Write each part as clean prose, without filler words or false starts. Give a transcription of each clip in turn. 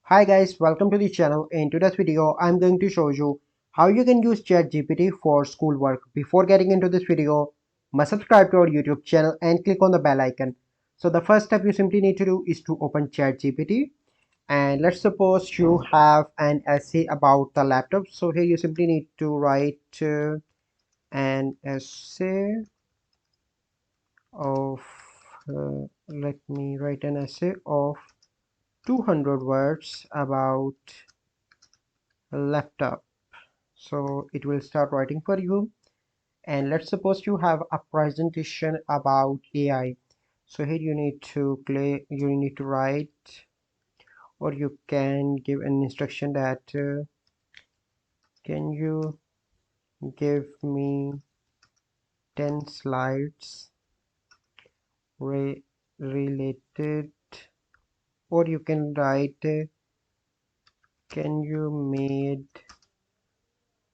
Hi guys, welcome to the channel. In today's video, I'm going to show you how you can use ChatGPT for schoolwork. Before getting into this video, must subscribe to our YouTube channel and click on the bell icon. So the first step you simply need to do is to open ChatGPT, and let's suppose you have an essay about the laptop. So here you simply need to write an essay of let me write an essay of 200 words about laptop. So it will start writing for you, and let's suppose you have a presentation about AI. So here you need to write, or you can give an instruction that can you give me 10 slides re related, or you can write can you made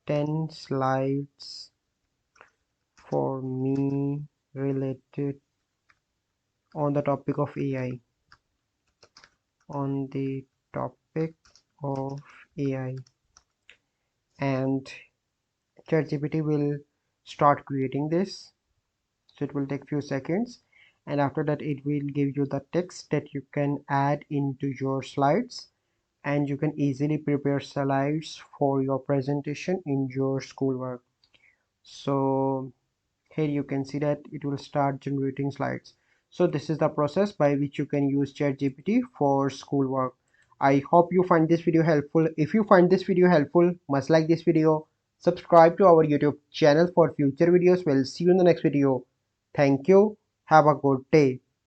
10 slides for me related on the topic of AI, on the topic of AI. And ChatGPT will start creating this. So it will take few seconds, and after that it will give you the text that you can add into your slides, and you can easily prepare slides for your presentation in your schoolwork. So here you can see that it will start generating slides. So this is the process by which you can use ChatGPT for schoolwork. I hope you find this video helpful. If you find this video helpful, must like this video, subscribe to our YouTube channel for future videos. We'll see you in the next video. Thank you. Have a good day.